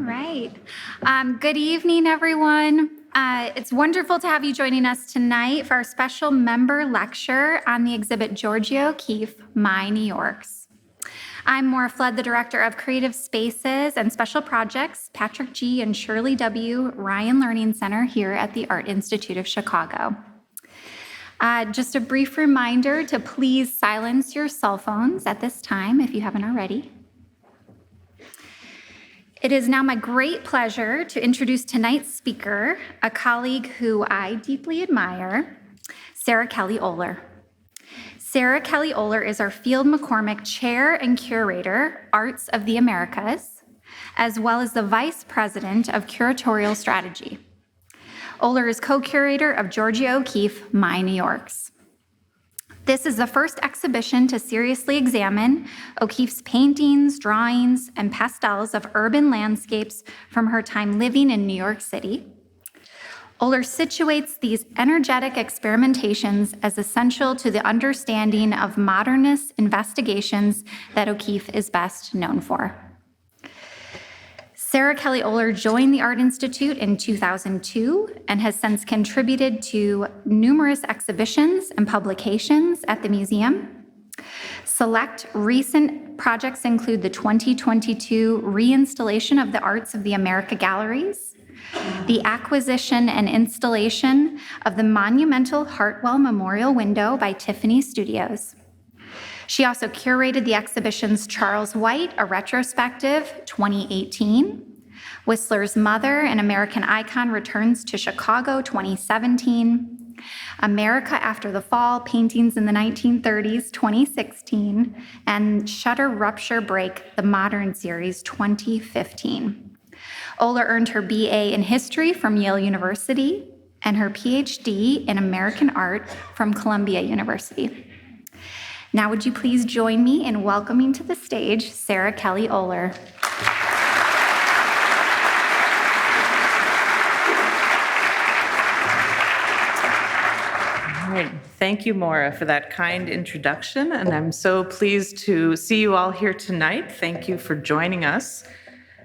right. Good evening, everyone. It's wonderful to have you joining us tonight for our special member lecture on the exhibit Georgia O'Keeffe, My New Yorks. I'm Maura Flood, the Director of Creative Spaces and Special Projects, Patrick G. and Shirley W. Ryan Learning Center here at the Art Institute of Chicago. Just a brief reminder to please silence your cell phones at this time if you haven't already. It is now my great pleasure to introduce tonight's speaker, a colleague who I deeply admire, Sarah Kelly Oehler. Sarah Kelly Oehler is our Field-McCormick Chair and Curator, Arts of the Americas, as well as the Vice President of Curatorial Strategy. Oehler is co-curator of Georgia O'Keeffe, My New Yorks. This is the first exhibition to seriously examine O'Keeffe's paintings, drawings, and pastels of urban landscapes from her time living in New York City. Oehler situates these energetic experimentations as essential to the understanding of modernist investigations that O'Keeffe is best known for. Sarah Kelly Oehler joined the Art Institute in 2002 and has since contributed to numerous exhibitions and publications at the museum. Select recent projects include the 2022 reinstallation of the Arts of the America galleries, the acquisition and installation of the monumental Hartwell Memorial Window by Tiffany Studios. She also curated the exhibitions Charles White, a Retrospective, 2018, Whistler's Mother, an American Icon, returns to Chicago, 2017, America After the Fall, Paintings in the 1930s, 2016, and Shutter Rupture Break, the Modern Series, 2015. Oehler earned her BA in History from Yale University and her PhD in American Art from Columbia University. Now, would you please join me in welcoming to the stage Sarah Kelly Oehler. All right. Thank you, Maura, for that kind introduction, and I'm so pleased to see you all here tonight. Thank you for joining us.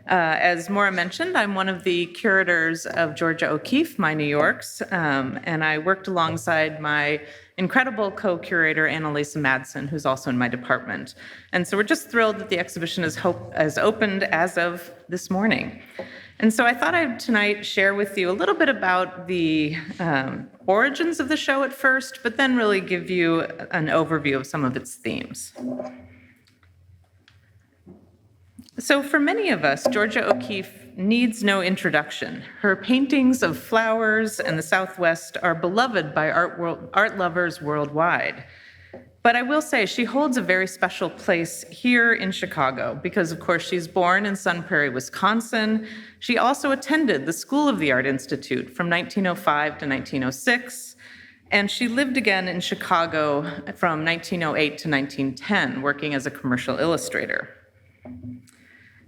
As Maura mentioned, I'm one of the curators of Georgia O'Keeffe, My New Yorks, and I worked alongside my incredible co-curator, Annalisa Madsen, who's also in my department. And so we're just thrilled that the exhibition has opened as of this morning. And so I thought I'd tonight share with you a little bit about the origins of the show at first, but then really give you an overview of some of its themes. So for many of us, Georgia O'Keeffe needs no introduction. Her paintings of flowers and the Southwest are beloved by art lovers worldwide. But I will say she holds a very special place here in Chicago because, of course, she's born in Sun Prairie, Wisconsin. She also attended the School of the Art Institute from 1905 to 1906, and she lived again in Chicago from 1908 to 1910, working as a commercial illustrator.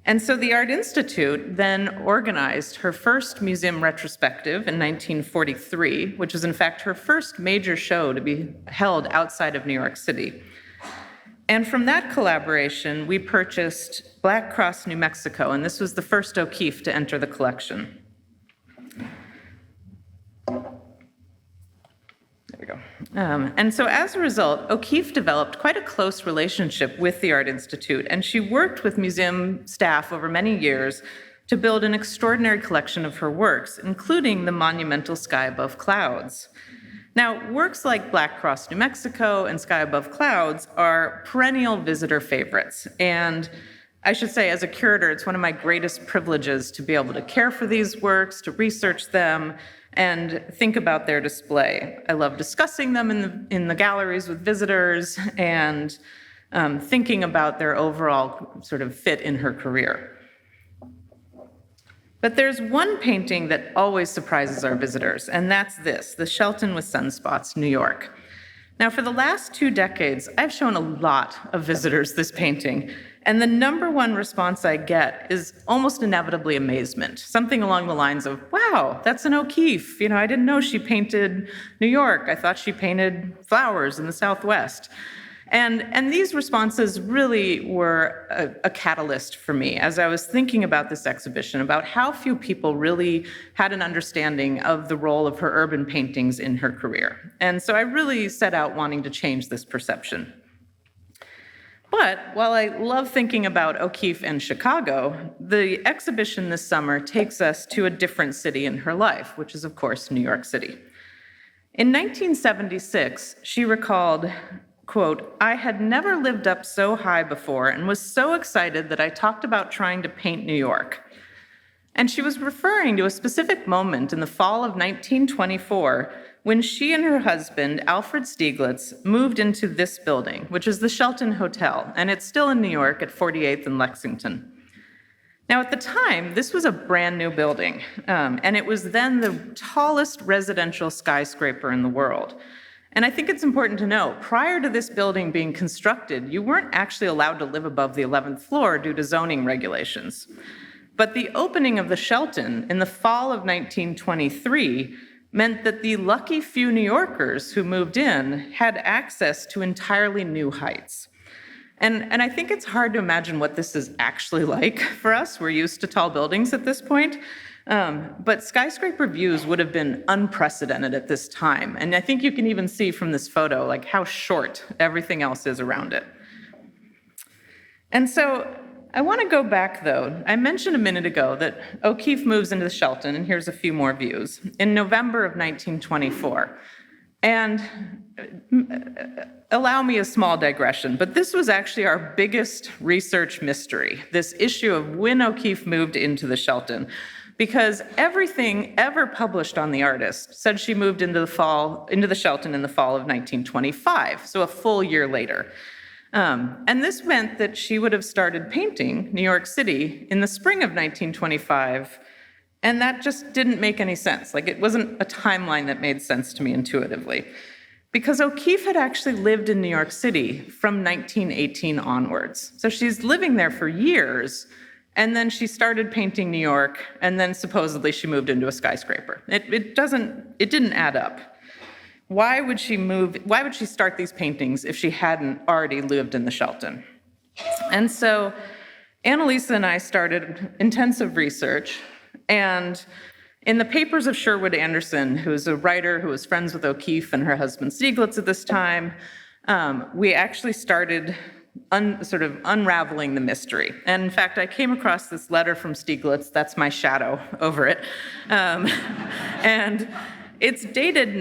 And so the Art Institute then organized her first museum retrospective in 1943, which was in fact her first major show to be held outside of New York City. And from that collaboration, we purchased Black Cross, New Mexico, and this was the first O'Keeffe to enter the collection. There we go. And so as a result, O'Keeffe developed quite a close relationship with the Art Institute, and she worked with museum staff over many years to build an extraordinary collection of her works, including the monumental Sky Above Clouds. Now, works like Black Cross, New Mexico and Sky Above Clouds are perennial visitor favorites, and I should say, as a curator, it's one of my greatest privileges to be able to care for these works, to research them, and think about their display. I love discussing them in the galleries with visitors and thinking about their overall sort of fit in her career. But there's one painting that always surprises our visitors, and that's this, the Shelton with Sunspots, New York. Now, for the last 2 decades, I've shown a lot of visitors this painting, and the number one response I get is almost inevitably amazement, something along the lines of, wow, that's an O'Keeffe. You know, I didn't know she painted New York. I thought she painted flowers in the Southwest. And these responses really were a catalyst for me as I was thinking about this exhibition, about how few people really had an understanding of the role of her urban paintings in her career. And so I really set out wanting to change this perception. But while I love thinking about O'Keeffe and Chicago, the exhibition this summer takes us to a different city in her life, which is, of course, New York City. In 1976, she recalled, quote, "I had never lived up so high before and was so excited that I talked about trying to paint New York." And she was referring to a specific moment in the fall of 1924 when she and her husband, Alfred Stieglitz, moved into this building, which is the Shelton Hotel, and it's still in New York at 48th and Lexington. Now, at the time, this was a brand new building, and it was then the tallest residential skyscraper in the world. And I think it's important to know, prior to this building being constructed, you weren't actually allowed to live above the 11th floor due to zoning regulations. But the opening of the Shelton in the fall of 1923 meant that the lucky few New Yorkers who moved in had access to entirely new heights. And I think it's hard to imagine what this is actually like for us. We're used to tall buildings at this point. But skyscraper views would have been unprecedented at this time. And I think you can even see from this photo, like how short everything else is around it. And so I want to go back, though. I mentioned a minute ago that O'Keeffe moves into the Shelton, and here's a few more views, in November of 1924. And allow me a small digression, but this was actually our biggest research mystery, this issue of when O'Keeffe moved into the Shelton, because everything ever published on the artist said she moved into the Shelton in the fall of 1925, so a full year later. And this meant that she would have started painting New York City in the spring of 1925, and that just didn't make any sense. Like, it wasn't a timeline that made sense to me intuitively. Because O'Keeffe had actually lived in New York City from 1918 onwards. So she's living there for years, and then she started painting New York, and then supposedly she moved into a skyscraper. It didn't add up. Why would she start these paintings if she hadn't already lived in the Shelton? And so Annalisa and I started intensive research, and in the papers of Sherwood Anderson, who is a writer who was friends with O'Keeffe and her husband Stieglitz at this time, we actually started sort of unraveling the mystery. And in fact, I came across this letter from Stieglitz, that's my shadow over it, and it's dated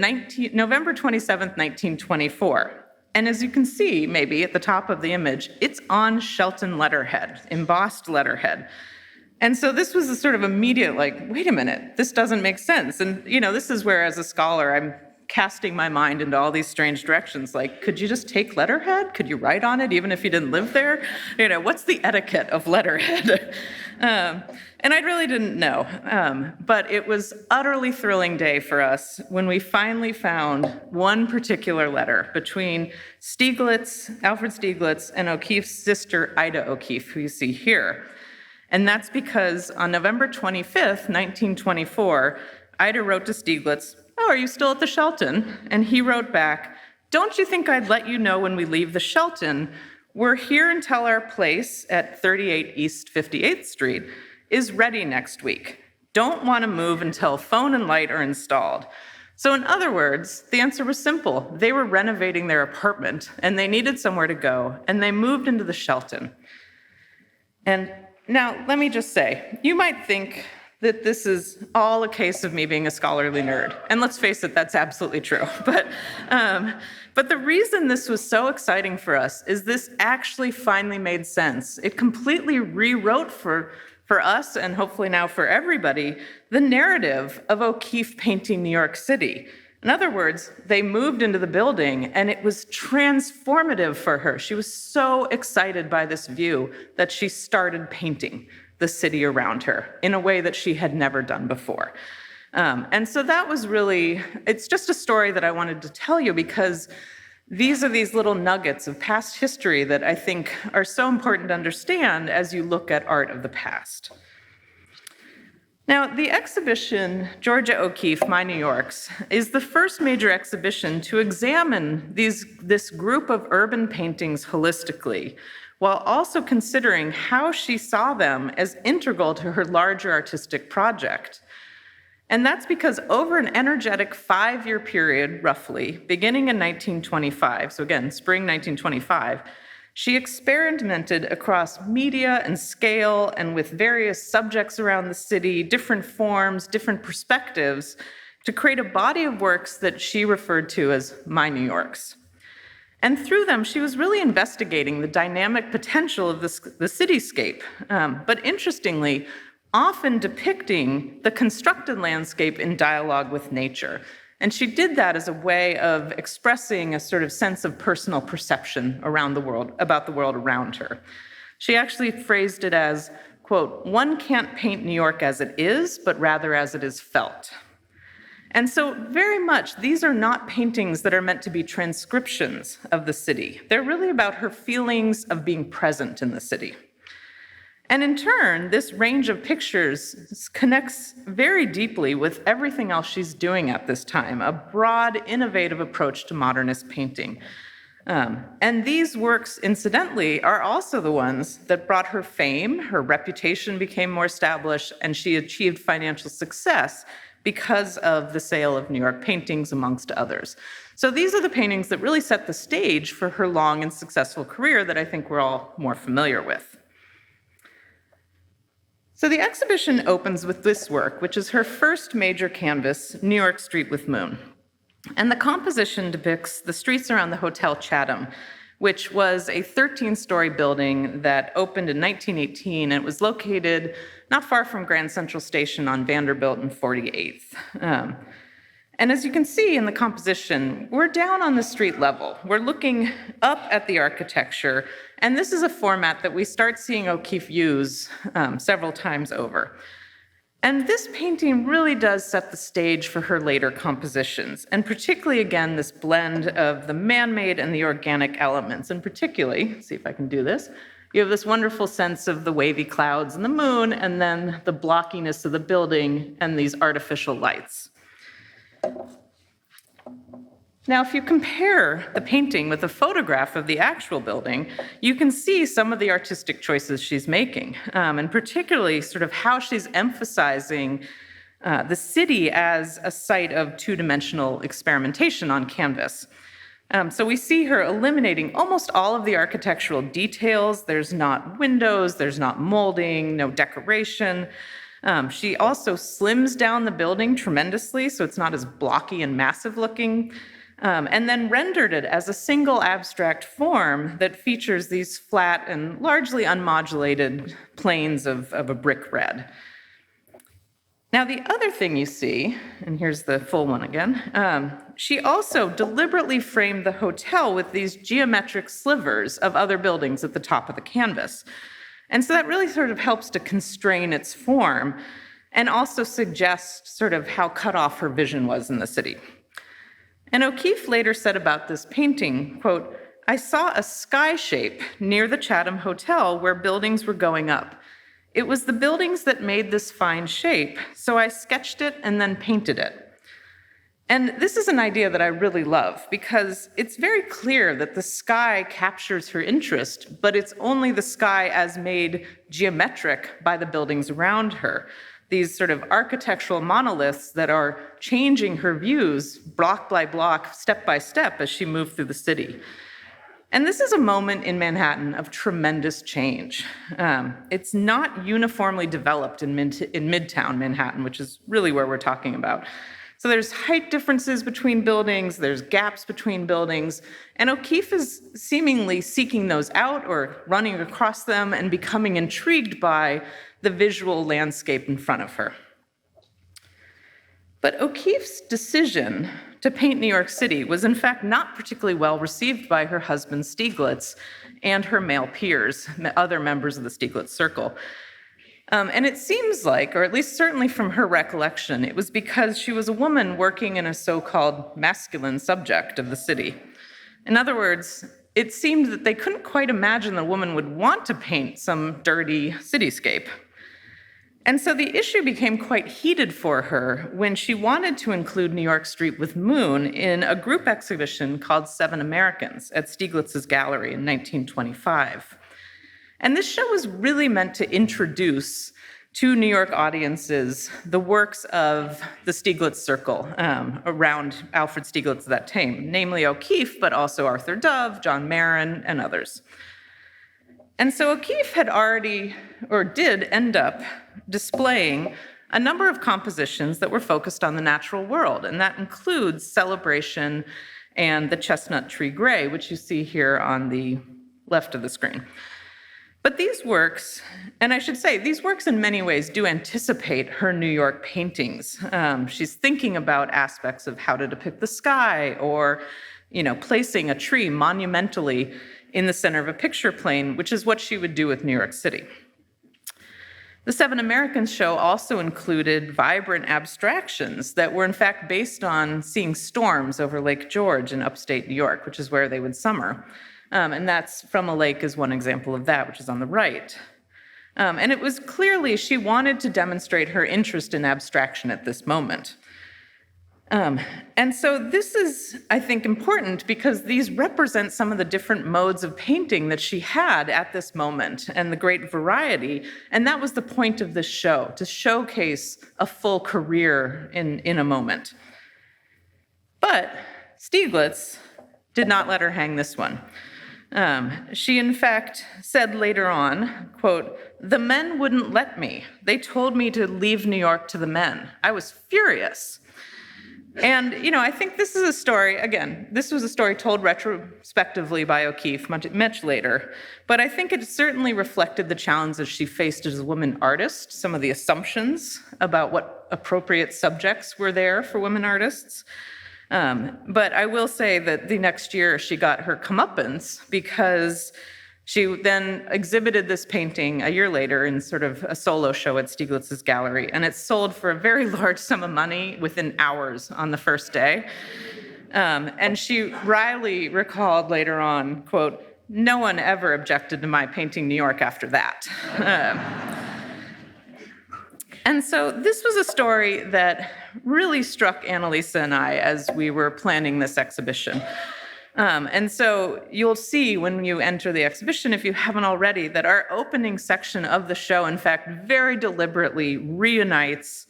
November 27th, 1924. And as you can see, maybe at the top of the image, it's on Shelton letterhead, embossed letterhead. And so this was a sort of immediate, like, wait a minute, this doesn't make sense. And, this is where, as a scholar, I'm casting my mind into all these strange directions. Like, could you just take letterhead? Could you write on it even if you didn't live there? What's the etiquette of letterhead? And I really didn't know. But it was utterly thrilling day for us when we finally found one particular letter between Alfred Stieglitz, and O'Keeffe's sister, Ida O'Keeffe, who you see here. And that's because on November 25th, 1924, Ida wrote to Stieglitz, "Oh, are you still at the Shelton?" And he wrote back, "Don't you think I'd let you know when we leave the Shelton? We're here until our place at 38 East 58th Street is ready next week. Don't want to move until phone and light are installed." So in other words, the answer was simple. They were renovating their apartment, and they needed somewhere to go, and they moved into the Shelton. And now, let me just say, you might think that this is all a case of me being a scholarly nerd. And let's face it, that's absolutely true. But the reason this was so exciting for us is this actually finally made sense. It completely rewrote for us, and hopefully now for everybody, the narrative of O'Keeffe painting New York City. In other words, they moved into the building, and it was transformative for her. She was so excited by this view that she started painting the city around her in a way that she had never done before. And so that was really, it's just a story that I wanted to tell you because these are these little nuggets of past history that I think are so important to understand as you look at art of the past. Now, the exhibition, Georgia O'Keeffe, My New Yorks, is the first major exhibition to examine this group of urban paintings holistically, while also considering how she saw them as integral to her larger artistic project. And that's because over an energetic 5-year period, roughly, beginning in 1925, so again, spring 1925, she experimented across media and scale and with various subjects around the city, different forms, different perspectives, to create a body of works that she referred to as My New Yorks. And through them, she was really investigating the dynamic potential of the cityscape, but interestingly, often depicting the constructed landscape in dialogue with nature. And she did that as a way of expressing a sort of sense of personal perception around the world, about the world around her. She actually phrased it as, quote, "One can't paint New York as it is, but rather as it is felt." And so very much, these are not paintings that are meant to be transcriptions of the city. They're really about her feelings of being present in the city. And in turn, this range of pictures connects very deeply with everything else she's doing at this time, a broad, innovative approach to modernist painting. And these works, incidentally, are also the ones that brought her fame, her reputation became more established, and she achieved financial success because of the sale of New York paintings, amongst others. So these are the paintings that really set the stage for her long and successful career that I think we're all more familiar with. So the exhibition opens with this work, which is her first major canvas, New York Street with Moon. And the composition depicts the streets around the Hotel Chatham, which was a 13-story building that opened in 1918, and it was located not far from Grand Central Station on Vanderbilt and 48th. And as you can see in the composition, we're down on the street level. We're looking up at the architecture, and this is a format that we start seeing O'Keeffe use several times over. And this painting really does set the stage for her later compositions, and particularly, again, this blend of the man-made and the organic elements, and particularly, see if I can do this, you have this wonderful sense of the wavy clouds and the moon, and then the blockiness of the building and these artificial lights. Now, if you compare the painting with a photograph of the actual building, you can see some of the artistic choices she's making, and particularly sort of how she's emphasizing the city as a site of two-dimensional experimentation on canvas. So we see her eliminating almost all of the architectural details. There's not windows, there's not molding, no decoration. She also slims down the building tremendously, so it's not as blocky and massive looking. And then rendered it as a single abstract form that features these flat and largely unmodulated planes of a brick red. Now, the other thing you see, and here's the full one again, she also deliberately framed the hotel with these geometric slivers of other buildings at the top of the canvas. And so that really sort of helps to constrain its form and also suggests sort of how cut off her vision was in the city. And O'Keeffe later said about this painting, quote, "I saw a sky shape near the Chatham Hotel where buildings were going up. It was the buildings that made this fine shape, so I sketched it and then painted it." And this is an idea that I really love because it's very clear that the sky captures her interest, but it's only the sky as made geometric by the buildings around her. These sort of architectural monoliths that are changing her views block by block, step by step as she moved through the city. And this is a moment in Manhattan of tremendous change. It's not uniformly developed in Midtown Manhattan, which is really where we're talking about. So there's height differences between buildings, there's gaps between buildings, and O'Keeffe is seemingly seeking those out or running across them and becoming intrigued by the visual landscape in front of her. But O'Keeffe's decision to paint New York City was in fact not particularly well received by her husband Stieglitz and her male peers, other members of the Stieglitz circle. And it seems like, or at least certainly from her recollection, it was because she was a woman working in a so-called masculine subject of the city. In other words, it seemed that they couldn't quite imagine the woman would want to paint some dirty cityscape. And so the issue became quite heated for her when she wanted to include New York Street with Moon in a group exhibition called Seven Americans at Stieglitz's gallery in 1925. And this show was really meant to introduce to New York audiences the works of the Stieglitz circle around Alfred Stieglitz at that time, namely O'Keeffe, but also Arthur Dove, John Marin, and others. And so O'Keeffe had already, or did end up, displaying a number of compositions that were focused on the natural world, and that includes Celebration and the Chestnut Tree Gray, which you see here on the left of the screen. But these works, and I should say, these works in many ways do anticipate her New York paintings. She's thinking about aspects of how to depict the sky, or, placing a tree monumentally in the center of a picture plane, which is what she would do with New York City. The Seven Americans show also included vibrant abstractions that were in fact based on seeing storms over Lake George in upstate New York, which is where they would summer. And that's From a Lake is one example of that, which is on the right. And it was clearly she wanted to demonstrate her interest in abstraction at this moment. And so this is, I think, important because these represent some of the different modes of painting that she had at this moment and the great variety. And that was the point of this show, to showcase a full career in a moment. But Stieglitz did not let her hang this one. She, in fact, said later on, quote, "The men wouldn't let me. They told me to leave New York to the men. I was furious." And, I think this is a story, again, this was a story told retrospectively by O'Keeffe much later, but I think it certainly reflected the challenges she faced as a woman artist, some of the assumptions about what appropriate subjects were there for women artists. But I will say that the next year she got her comeuppance because she then exhibited this painting a year later in sort of a solo show at Stieglitz's gallery, and it sold for a very large sum of money within hours on the first day. And she wryly recalled later on, quote, "No one ever objected to my painting New York after that." And so this was a story that really struck Annalisa and I as we were planning this exhibition. And so you'll see when you enter the exhibition, if you haven't already, that our opening section of the show, in fact, very deliberately unites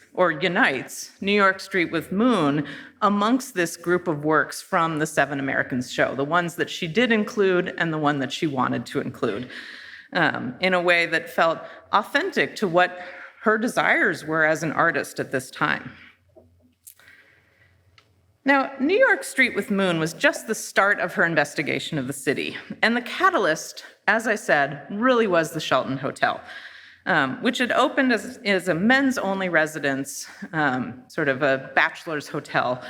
New York Street with Moon amongst this group of works from the Seven Americans show, the ones that she did include and the one that she wanted to include, in a way that felt authentic to what her desires were as an artist at this time. Now, New York Street with Moon was just the start of her investigation of the city. And the catalyst, as I said, really was the Shelton Hotel, which had opened as a men's-only residence, sort of a bachelor's hotel.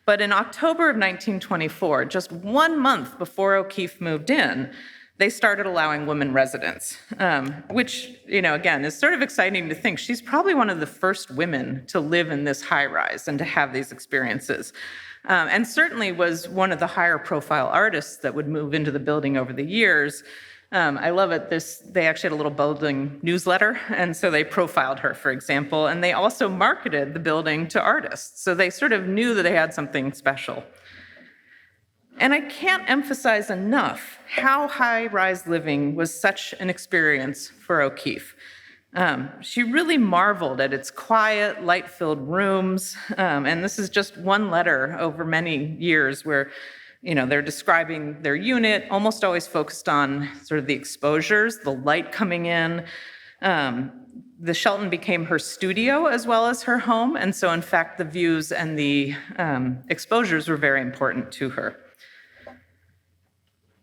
But in October of 1924, just 1 month before O'Keeffe moved in, they started allowing women residents, which, again, is sort of exciting to think. She's probably one of the first women to live in this high-rise and to have these experiences, and certainly was one of the higher-profile artists that would move into the building over the years. I love it. They actually had a little building newsletter, and so they profiled her, for example, and they also marketed the building to artists, so they sort of knew that they had something special. And I can't emphasize enough how high-rise living was such an experience for O'Keeffe. She really marveled at its quiet, light-filled rooms, and this is just one letter over many years where, they're describing their unit, almost always focused on sort of the exposures, the light coming in. The Shelton became her studio as well as her home, and so in fact the views and the exposures were very important to her.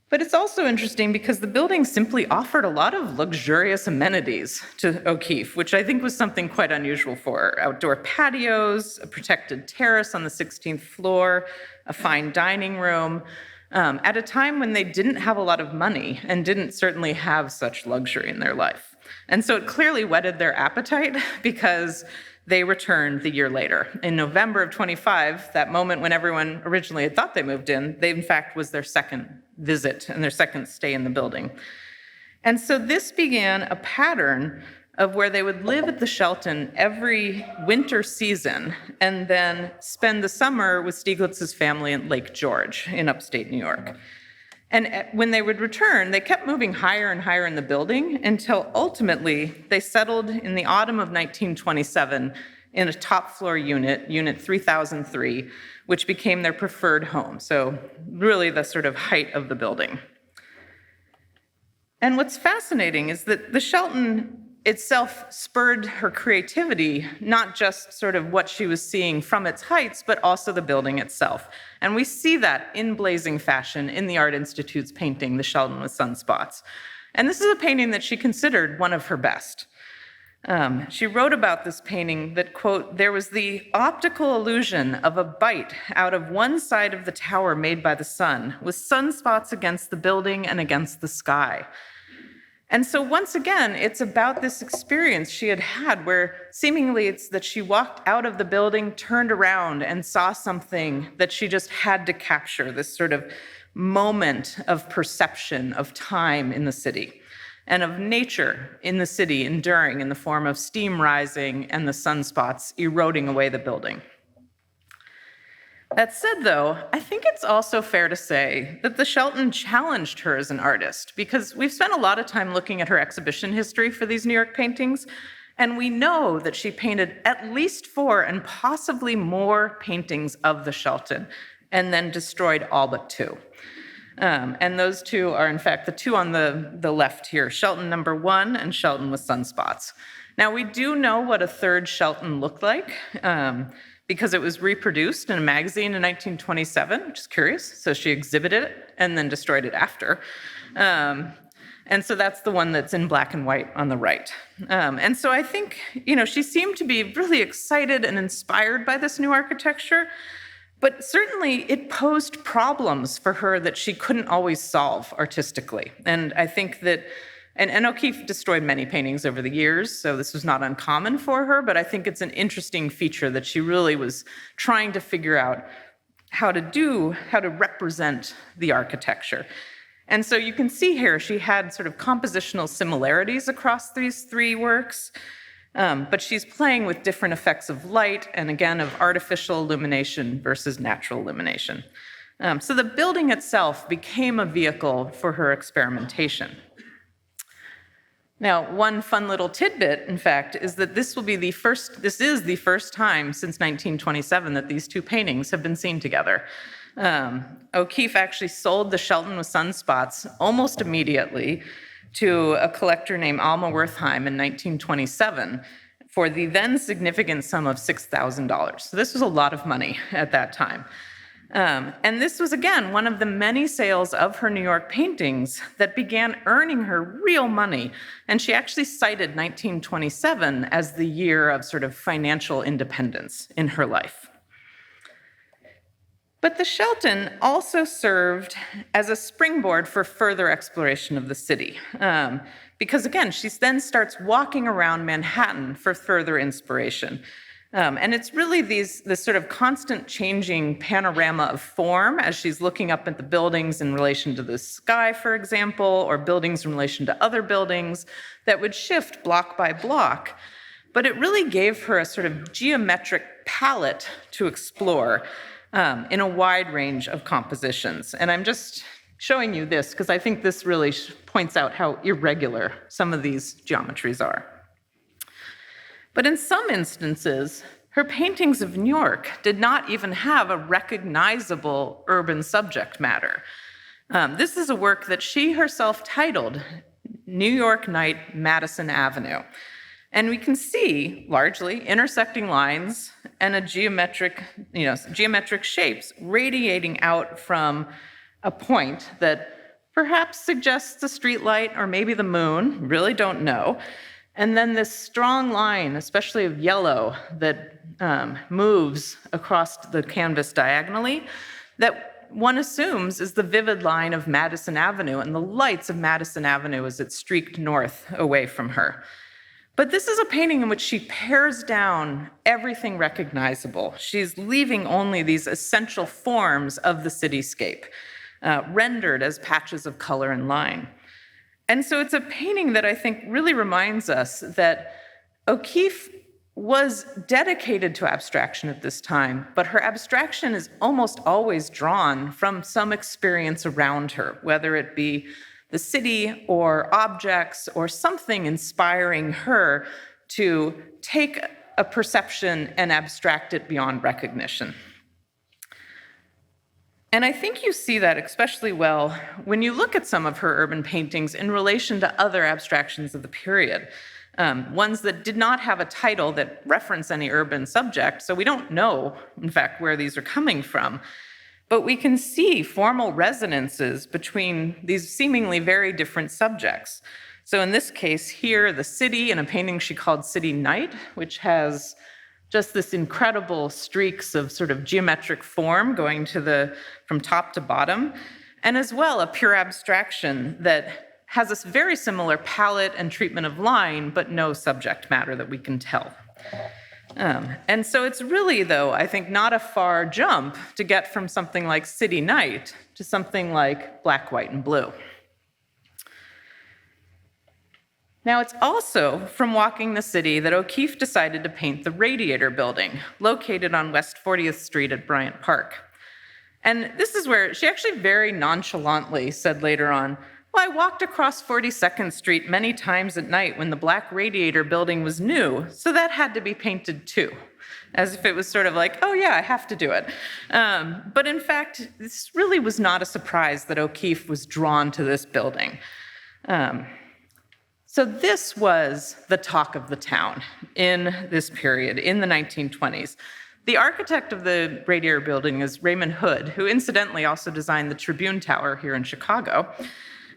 But it's also interesting because the building simply offered a lot of luxurious amenities to O'Keeffe, which I think was something quite unusual for her. Outdoor patios, a protected terrace on the 16th floor, a fine dining room, at a time when they didn't have a lot of money and didn't certainly have such luxury in their life. And so it clearly whetted their appetite because they returned the year later. In November of 25, that moment when everyone originally had thought they moved in, they in fact was their second visit and their second stay in the building. And so this began a pattern of where they would live at the Shelton every winter season and then spend the summer with Stieglitz's family in Lake George in upstate New York. And when they would return, they kept moving higher and higher in the building until ultimately they settled in the autumn of 1927 in a top floor unit, Unit 3003, which became their preferred home. So really the sort of height of the building. And what's fascinating is that the Shelton itself spurred her creativity, not just sort of what she was seeing from its heights, but also the building itself. And we see that in blazing fashion in the Art Institute's painting, The Shelton with Sunspots. And this is a painting that she considered one of her best. She wrote about this painting that, quote, "There was the optical illusion of a bite out of one side of the tower made by the sun, with sunspots against the building and against the sky." And so once again, it's about this experience she had had where seemingly it's that she walked out of the building, turned around, and saw something that she just had to capture, this sort of moment of perception of time in the city and of nature in the city enduring in the form of steam rising and the sunspots eroding away the building. That said, though, I think it's also fair to say that the Shelton challenged her as an artist, because we've spent a lot of time looking at her exhibition history for these New York paintings, and we know that she painted at least 4 and possibly more paintings of the Shelton, and then destroyed all but 2. And those 2 are, in fact, the 2 on the left here, Shelton number 1 and Shelton with Sunspots. Now, we do know what a third Shelton looked like, because it was reproduced in a magazine in 1927, which is curious. So she exhibited it and then destroyed it after. And so that's the one that's in black and white on the right. And so I think, she seemed to be really excited and inspired by this new architecture, but certainly it posed problems for her that she couldn't always solve artistically. And I think that And O'Keeffe destroyed many paintings over the years, so this was not uncommon for her, but I think it's an interesting feature that she really was trying to figure out how to represent the architecture. And so you can see here, she had sort of compositional similarities across these 3 works, but she's playing with different effects of light and again, of artificial illumination versus natural illumination. So the building itself became a vehicle for her experimentation. Now, one fun little tidbit, in fact, is that this is the first time since 1927 that these 2 paintings have been seen together. O'Keeffe actually sold the Shelton with Sunspots almost immediately to a collector named Alma Wertheim in 1927 for the then significant sum of $6,000. So this was a lot of money at that time. And this was, again, one of the many sales of her New York paintings that began earning her real money. And she actually cited 1927 as the year of sort of financial independence in her life. But the Shelton also served as a springboard for further exploration of the city. Because, again, she then starts walking around Manhattan for further inspiration. And it's really this sort of constant changing panorama of form as she's looking up at the buildings in relation to the sky, for example, or buildings in relation to other buildings that would shift block by block. But it really gave her a sort of geometric palette to explore in a wide range of compositions. And I'm just showing you this because I think this really points out how irregular some of these geometries are. But in some instances, her paintings of New York did not even have a recognizable urban subject matter. This is a work that she herself titled New York Night, Madison Avenue. And we can see largely intersecting lines and a geometric shapes radiating out from a point that perhaps suggests a streetlight or maybe the moon, really don't know. And then this strong line, especially of yellow, that moves across the canvas diagonally, that one assumes is the vivid line of Madison Avenue and the lights of Madison Avenue as it streaked north away from her. But this is a painting in which she pares down everything recognizable. She's leaving only these essential forms of the cityscape, rendered as patches of color and line. And so it's a painting that I think really reminds us that O'Keeffe was dedicated to abstraction at this time, but her abstraction is almost always drawn from some experience around her, whether it be the city or objects or something inspiring her to take a perception and abstract it beyond recognition. And I think you see that especially well when you look at some of her urban paintings in relation to other abstractions of the period, ones that did not have a title that reference any urban subject, so we don't know, in fact, where these are coming from. But we can see formal resonances between these seemingly very different subjects. So in this case here, the city in a painting she called City Night, which has just this incredible streaks of sort of geometric form going from top to bottom, and as well a pure abstraction that has a very similar palette and treatment of line, but no subject matter that we can tell. And so it's really, though, I think not a far jump to get from something like City Night to something like Black, White, and Blue. Now, it's also from walking the city that O'Keeffe decided to paint the Radiator Building, located on West 40th Street at Bryant Park. And this is where she actually very nonchalantly said later on, "Well, I walked across 42nd Street many times at night when the Black Radiator Building was new, so that had to be painted too." As if it was sort of like, oh yeah, I have to do it. But in fact, this really was not a surprise that O'Keeffe was drawn to this building. So this was the talk of the town in this period, in the 1920s. The architect of the Radiator Building is Raymond Hood, who incidentally also designed the Tribune Tower here in Chicago.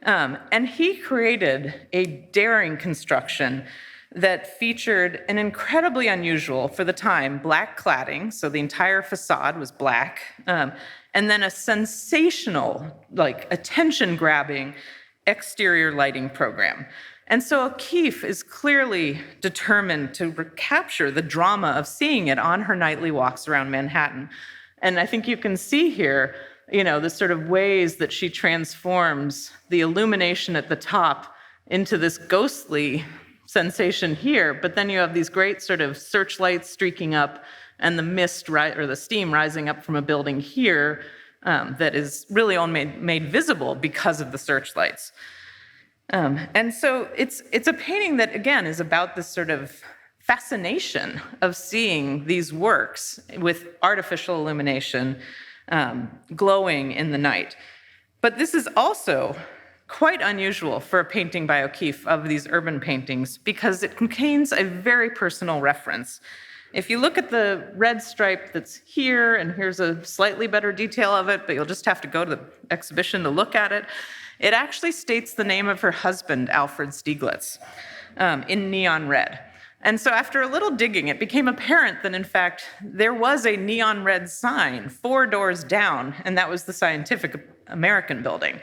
And he created a daring construction that featured an incredibly unusual, for the time, black cladding, so the entire facade was black, and then a sensational, attention-grabbing exterior lighting program. And so O'Keeffe is clearly determined to recapture the drama of seeing it on her nightly walks around Manhattan. And I think you can see here, the sort of ways that she transforms the illumination at the top into this ghostly sensation here, but then you have these great sort of searchlights streaking up and the mist or the steam rising up from a building here that is really only made visible because of the searchlights. And so it's a painting that, again, is about this sort of fascination of seeing these works with artificial illumination glowing in the night. But this is also quite unusual for a painting by O'Keeffe of these urban paintings because it contains a very personal reference. If you look at the red stripe that's here, and here's a slightly better detail of it, but you'll just have to go to the exhibition to look at it, it actually states the name of her husband, Alfred Stieglitz, in neon red. And so after a little digging, it became apparent that, in fact, there was a neon red sign 4 doors down, and that was the Scientific American building.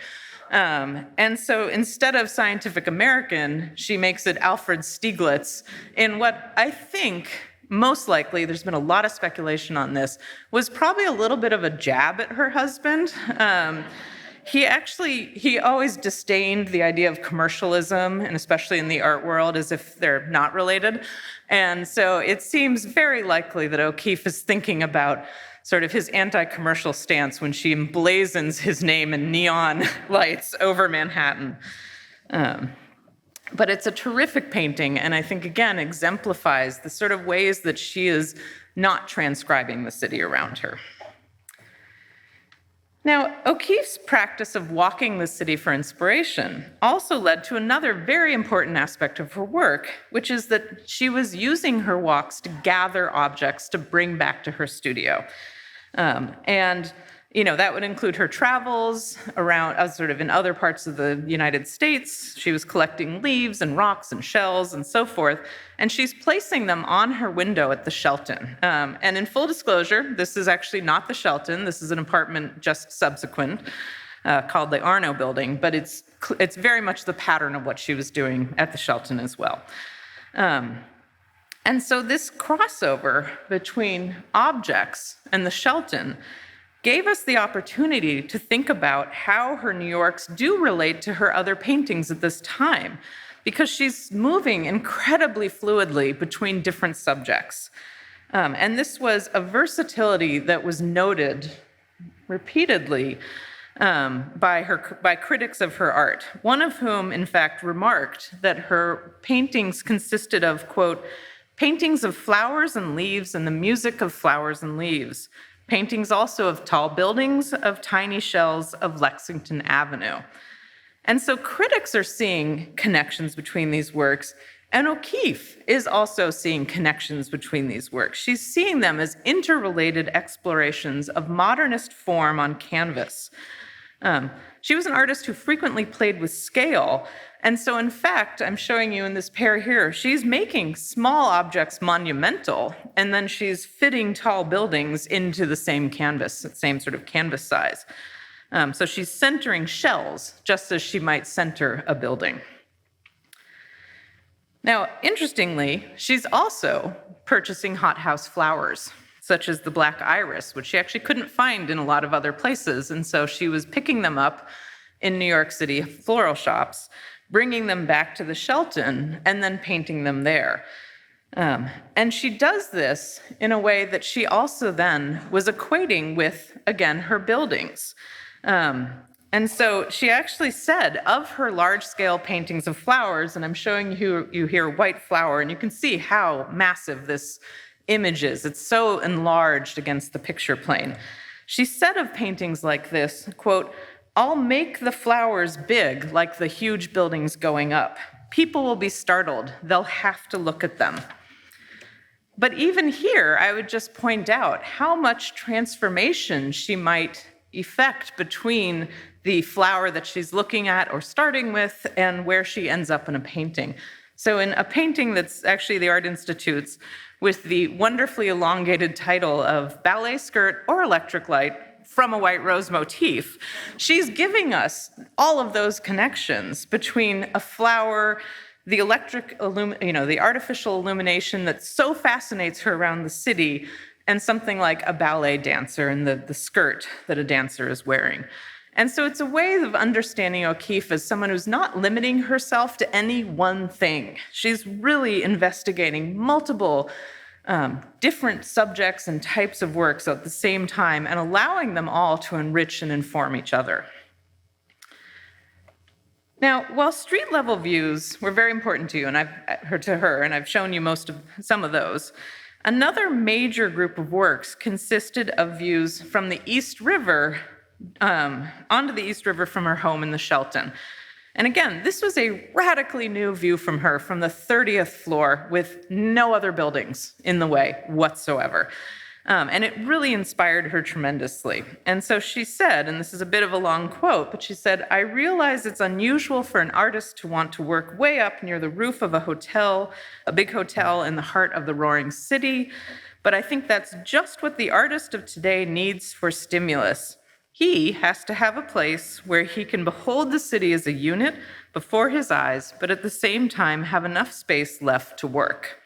And so instead of Scientific American, she makes it Alfred Stieglitz in what I think, most likely, there's been a lot of speculation on this, was probably a little bit of a jab at her husband. He always disdained the idea of commercialism, and especially in the art world, as if they're not related. And so it seems very likely that O'Keeffe is thinking about sort of his anti-commercial stance when she emblazons his name in neon lights over Manhattan. But it's a terrific painting, and I think, again, exemplifies the sort of ways that she is not transcribing the city around her. Now, O'Keeffe's practice of walking the city for inspiration also led to another very important aspect of her work, which is that she was using her walks to gather objects to bring back to her studio. That would include her travels around, sort of in other parts of the United States. She was collecting leaves and rocks and shells and so forth, and she's placing them on her window at the Shelton. And in full disclosure, this is actually not the Shelton. This is an apartment just subsequent called the Arno Building, but it's very much the pattern of what she was doing at the Shelton as well. And so this crossover between objects and the Shelton gave us the opportunity to think about how her New Yorks do relate to her other paintings at this time, because she's moving incredibly fluidly between different subjects. And this was a versatility that was noted repeatedly by critics of her art, one of whom, in fact, remarked that her paintings consisted of, quote, paintings of flowers and leaves and the music of flowers and leaves, paintings also of tall buildings, of tiny shells of Lexington Avenue. And so critics are seeing connections between these works, and O'Keeffe is also seeing connections between these works. She's seeing them as interrelated explorations of modernist form on canvas. She was an artist who frequently played with scale, and so in fact, I'm showing you in this pair here, she's making small objects monumental, and then she's fitting tall buildings into the same canvas, the same sort of canvas size. So she's centering shells, just as she might center a building. Now, interestingly, she's also purchasing hothouse flowers, such as the black iris, which she actually couldn't find in a lot of other places, and so she was picking them up in New York City floral shops, bringing them back to the Shelton, and then painting them there. And she does this in a way that she also then was equating with, again, her buildings. And so she actually said of her large-scale paintings of flowers, and I'm showing you here white flower, and you can see how massive this image is. It's so enlarged against the picture plane. She said of paintings like this, quote, I'll make the flowers big like the huge buildings going up. People will be startled. They'll have to look at them. But even here, I would just point out how much transformation she might effect between the flower that she's looking at or starting with and where she ends up in a painting. So in a painting that's actually the Art Institute's with the wonderfully elongated title of Ballet Skirt or Electric Light from a White Rose Motif, she's giving us all of those connections between a flower, the the artificial illumination that so fascinates her around the city, and something like a ballet dancer and the skirt that a dancer is wearing. And so it's a way of understanding O'Keeffe as someone who's not limiting herself to any one thing. She's really investigating multiple different subjects and types of works at the same time and allowing them all to enrich and inform each other. Now, while street level views were very important to you and I've shown you some of those, another major group of works consisted of views from the East River onto the East River from her home in the Shelton. And again, this was a radically new view from her from the 30th floor with no other buildings in the way whatsoever. And it really inspired her tremendously. And so she said, and this is a bit of a long quote, but she said, I realize it's unusual for an artist to want to work way up near the roof of a hotel, a big hotel in the heart of the roaring city, but I think that's just what the artist of today needs for stimulus. He has to have a place where he can behold the city as a unit before his eyes, but at the same time have enough space left to work.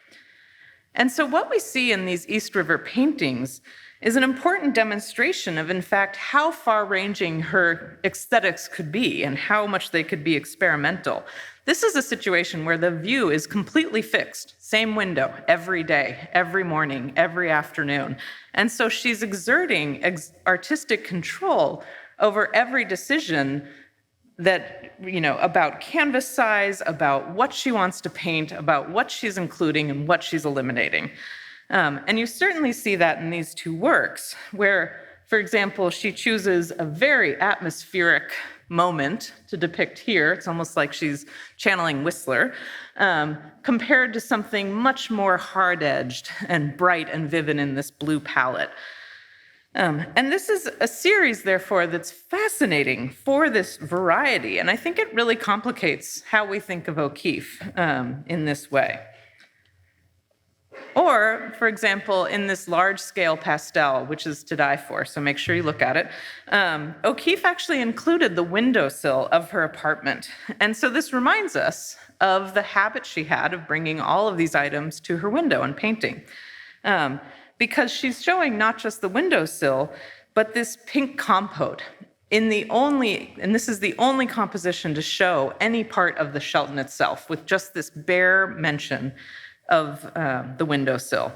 And so what we see in these East River paintings is an important demonstration of, in fact, how far-ranging her aesthetics could be and how much they could be experimental. This is a situation where the view is completely fixed, same window, every day, every morning, every afternoon. And so she's exerting artistic control over every decision that, about canvas size, about what she wants to paint, about what she's including and what she's eliminating. And you certainly see that in these two works, where, for example, she chooses a very atmospheric moment to depict here. It's almost like she's channeling Whistler, compared to something much more hard-edged and bright and vivid in this blue palette. And this is a series, therefore, that's fascinating for this variety, and I think it really complicates how we think of O'Keeffe in this way. Or, for example, in this large-scale pastel, which is to die for, so make sure you look at it, O'Keeffe actually included the windowsill of her apartment. And so this reminds us of the habit she had of bringing all of these items to her window and painting. Because she's showing not just the windowsill, But this pink compote, and this is the only composition to show any part of the Shelton itself, with just this bare mention of the windowsill.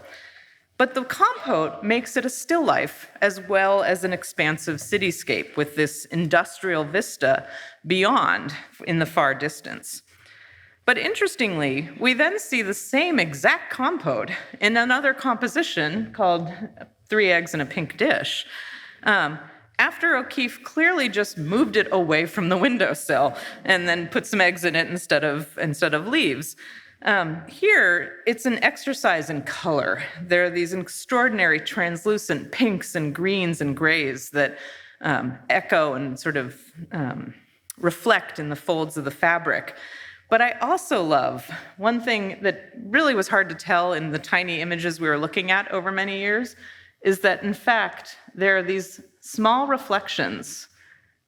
But the compote makes it a still life as well as an expansive cityscape with this industrial vista beyond in the far distance. But interestingly, we then see the same exact compote in another composition called Three Eggs in a Pink Dish, after O'Keeffe clearly just moved it away from the windowsill and then put some eggs in it instead of leaves. Here, it's an exercise in color. There are these extraordinary translucent pinks and greens and grays that echo and sort of reflect in the folds of the fabric. But I also love one thing that really was hard to tell in the tiny images we were looking at over many years, is that in fact, there are these small reflections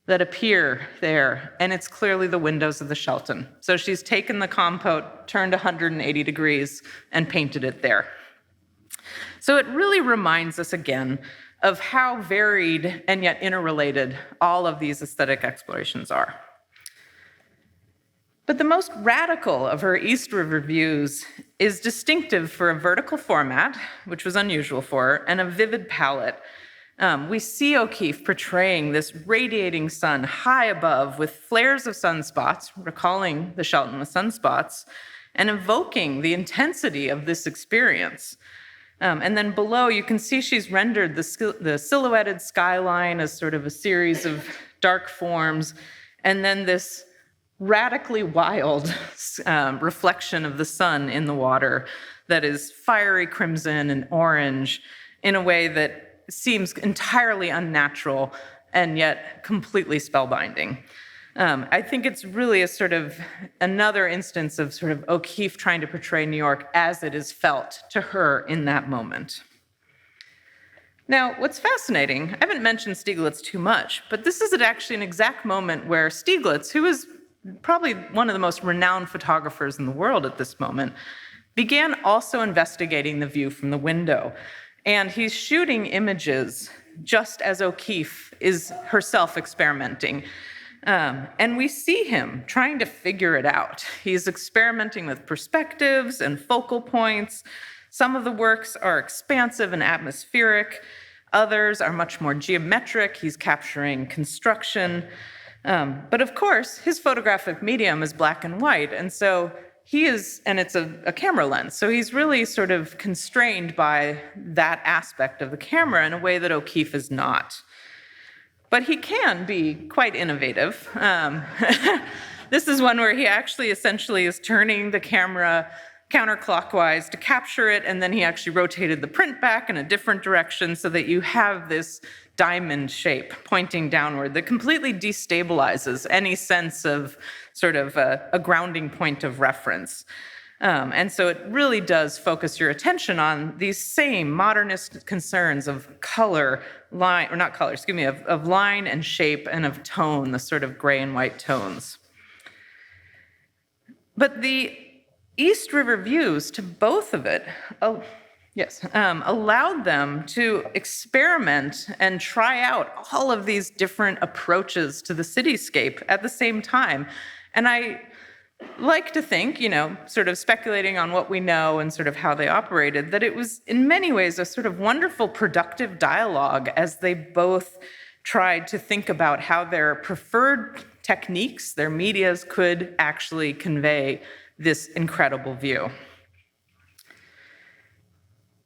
that appear there, and it's clearly the windows of the Shelton. So she's taken the compote, turned 180 degrees, and painted it there. So it really reminds us again of how varied and yet interrelated all of these aesthetic explorations are. But the most radical of her East River views is distinctive for a vertical format, which was unusual for her, and a vivid palette. We see O'Keeffe portraying this radiating sun high above with flares of sunspots, recalling the Shelton with sunspots, and evoking the intensity of this experience. And then below, you can see she's rendered the silhouetted skyline as sort of a series of dark forms, and then this radically wild reflection of the sun in the water that is fiery crimson and orange in a way that seems entirely unnatural and yet completely spellbinding. I think it's really a sort of another instance of sort of O'Keeffe trying to portray New York as it is felt to her in that moment. Now, what's fascinating, I haven't mentioned Stieglitz too much, but this is actually an exact moment where Stieglitz, who is probably one of the most renowned photographers in the world at this moment, began also investigating the view from the window. And he's shooting images just as O'Keeffe is herself experimenting. And we see him trying to figure it out. He's experimenting with perspectives and focal points. Some of the works are expansive and atmospheric. Others are much more geometric. He's capturing construction. But of course, his photographic medium is black and white. And so he is, and it's a camera lens. So he's really sort of constrained by that aspect of the camera in a way that O'Keeffe is not. But he can be quite innovative. This is one where he actually essentially is turning the camera counterclockwise to capture it, and then he actually rotated the print back in a different direction so that you have this diamond shape pointing downward that completely destabilizes any sense of sort of a grounding point of reference. And so it really does focus your attention on these same modernist concerns of color, line, or not color, excuse me, of line and shape and of tone, the sort of gray and white tones. But the East River views to both of it, allowed them to experiment and try out all of these different approaches to the cityscape at the same time. And I like to think, sort of speculating on what we know and sort of how they operated, that it was in many ways a sort of wonderful productive dialogue as they both tried to think about how their preferred techniques, their medias, could actually convey this incredible view.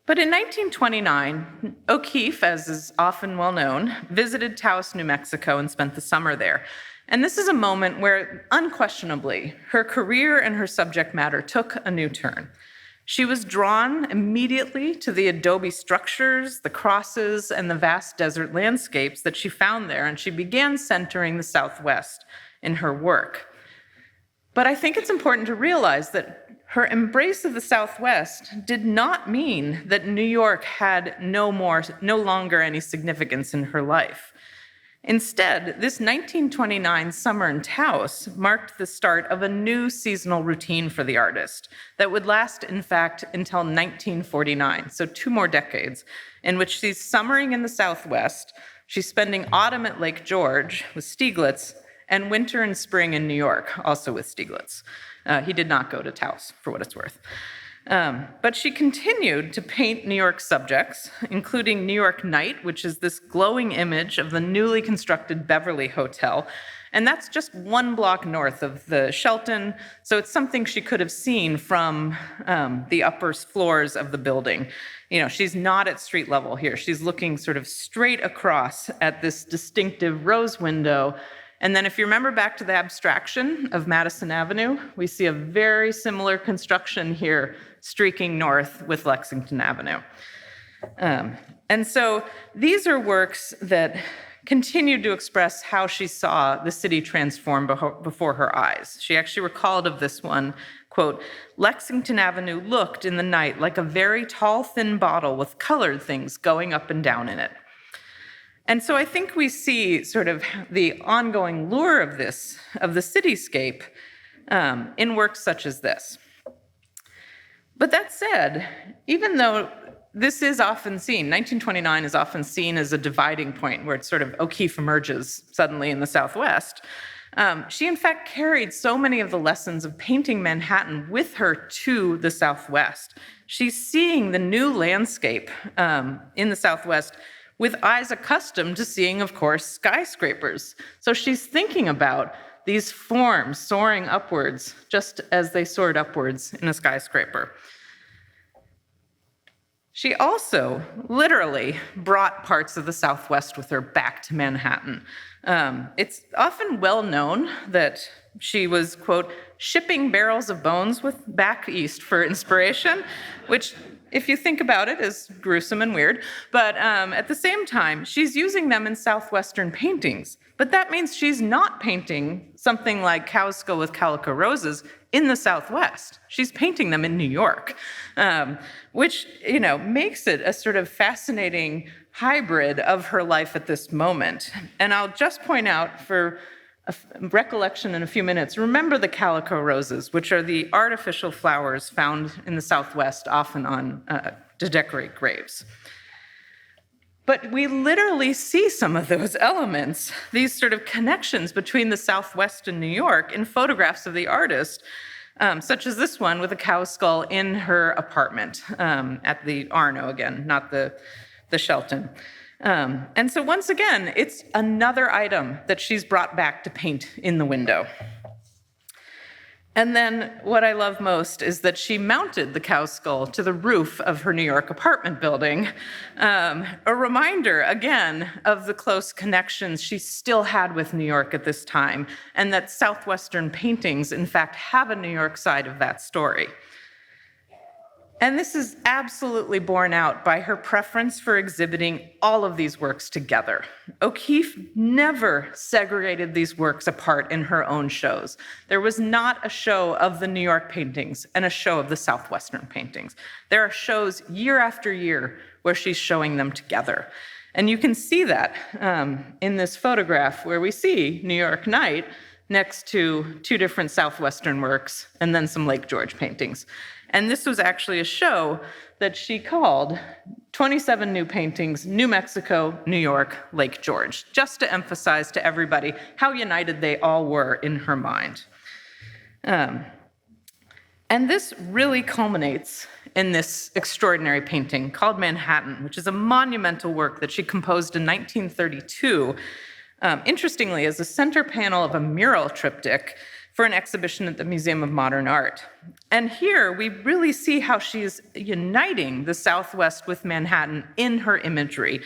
But in 1929, O'Keeffe, as is often well known, visited Taos, New Mexico, and spent the summer there. And this is a moment where, unquestionably, her career and her subject matter took a new turn. She was drawn immediately to the adobe structures, the crosses, and the vast desert landscapes that she found there, and she began centering the Southwest in her work. But I think it's important to realize that her embrace of the Southwest did not mean that New York had no longer any significance in her life. Instead, this 1929 summer in Taos marked the start of a new seasonal routine for the artist that would last, in fact, until 1949, so 2 more decades, in which she's summering in the Southwest She's spending autumn at Lake George with Stieglitz and winter and spring in New York, also with Stieglitz. He did not go to Taos, for what it's worth. But she continued to paint New York subjects, including New York Night, which is this glowing image of the newly constructed Beverly Hotel. And that's just one block north of the Shelton, so it's something she could have seen from the upper floors of the building. You know, she's not at street level here. She's looking sort of straight across at this distinctive rose window. And then if you remember back to the abstraction of Madison Avenue, we see a very similar construction here streaking north with Lexington Avenue. And so these are works that continued to express how she saw the city transform before her eyes. She actually recalled of this one, quote, "Lexington Avenue looked in the night like a very tall, thin bottle with colored things going up and down in it." And so I think we see sort of the ongoing lure of the cityscape in works such as this. But that said, even though this is often seen, 1929 is often seen as a dividing point where it's sort of O'Keeffe emerges suddenly in the Southwest, she in fact carried so many of the lessons of painting Manhattan with her to the Southwest. She's seeing the new landscape in the Southwest with eyes accustomed to seeing, of course, skyscrapers. So she's thinking about these forms soaring upwards, just as they soared upwards in a skyscraper. She also literally brought parts of the Southwest with her back to Manhattan. It's often well known that she was, quote, "shipping barrels of bones back east for inspiration," which, if you think about it, is gruesome and weird. But at the same time, she's using them in Southwestern paintings. But that means she's not painting something like Cow's Skull with Calico Roses in the Southwest. She's painting them in New York, which, you know, makes it a sort of fascinating hybrid of her life at this moment. And I'll just point out for a recollection in a few minutes, remember the calico roses, which are the artificial flowers found in the Southwest, often on to decorate graves. But we literally see some of those elements, these sort of connections between the Southwest and New York in photographs of the artist, such as this one with a cow skull in her apartment at the Arno again, not the Shelton. And so once again, it's another item that she's brought back to paint in the window. And then what I love most is that she mounted the cow skull to the roof of her New York apartment building, a reminder, again, of the close connections she still had with New York at this time, and that Southwestern paintings, in fact, have a New York side of that story. And this is absolutely borne out by her preference for exhibiting all of these works together. O'Keeffe never segregated these works apart in her own shows. There was not a show of the New York paintings and a show of the Southwestern paintings. There are shows year after year where she's showing them together. And you can see that in this photograph where we see New York Night next to two different Southwestern works and then some Lake George paintings. And this was actually a show that she called 27 New Paintings, New Mexico, New York, Lake George, just to emphasize to everybody how united they all were in her mind. And this really culminates in this extraordinary painting called Manhattan, which is a monumental work that she composed in 1932, interestingly, as a center panel of a mural triptych for an exhibition at the Museum of Modern Art. And here we really see how she's uniting the Southwest with Manhattan in her imagery.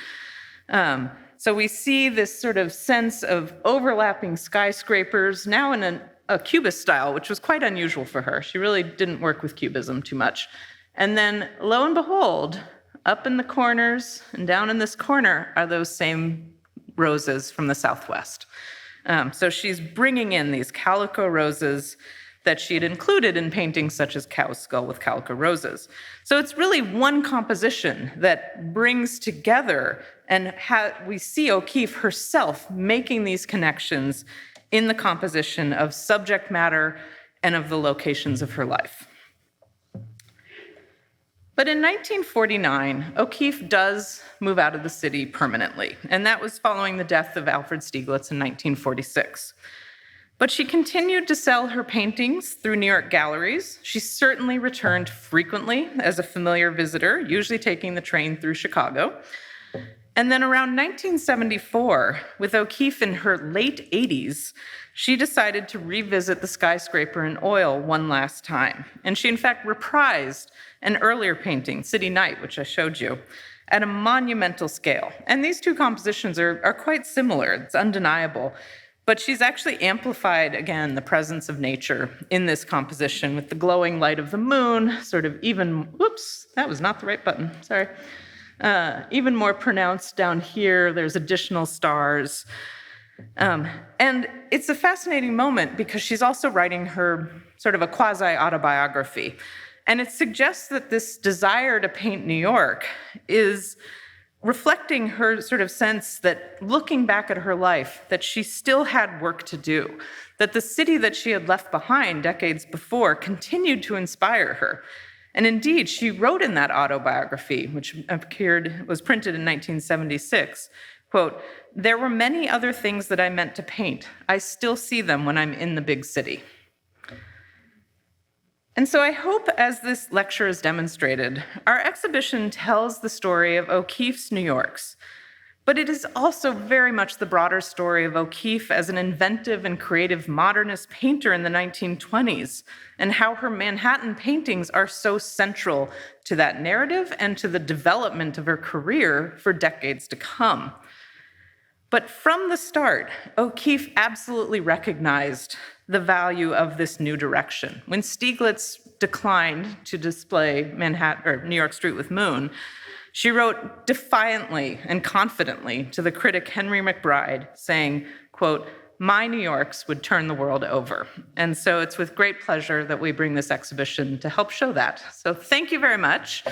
So we see this sort of sense of overlapping skyscrapers, now in a Cubist style, which was quite unusual for her. She really didn't work with Cubism too much. And then, lo and behold, up in the corners and down in this corner are those same roses from the Southwest. So she's bringing in these calico roses that she had included in paintings such as Cow's Skull with Calico Roses. So it's really one composition that brings together, and we see O'Keeffe herself making these connections in the composition of subject matter and of the locations of her life. But in 1949, O'Keeffe does move out of the city permanently, and that was following the death of Alfred Stieglitz in 1946. But she continued to sell her paintings through New York galleries. She certainly returned frequently as a familiar visitor, usually taking the train through Chicago. And then around 1974, with O'Keeffe in her late 80s, she decided to revisit the skyscraper in oil one last time. And she, in fact, reprised an earlier painting, City Night, which I showed you, at a monumental scale. And these two compositions are quite similar, it's undeniable. But she's actually amplified, again, the presence of nature in this composition with the glowing light of the moon, sort of even, whoops, that was not the right button, sorry. Even more pronounced down here, there's additional stars. And it's a fascinating moment because she's also writing her sort of a quasi-autobiography. And it suggests that this desire to paint New York is reflecting her sort of sense that looking back at her life, that she still had work to do, that the city that she had left behind decades before continued to inspire her. And indeed, she wrote in that autobiography, which was printed in 1976, quote, "There were many other things that I meant to paint. I still see them when I'm in the big city." And so I hope, as this lecture is demonstrated, our exhibition tells the story of O'Keeffe's New Yorks, but it is also very much the broader story of O'Keeffe as an inventive and creative modernist painter in the 1920s, and how her Manhattan paintings are so central to that narrative and to the development of her career for decades to come. But from the start, O'Keeffe absolutely recognized the value of this new direction. When Stieglitz declined to display New York Street with Moon, she wrote defiantly and confidently to the critic Henry McBride, saying, quote, "My New Yorks would turn the world over." And so it's with great pleasure that we bring this exhibition to help show that. So thank you very much.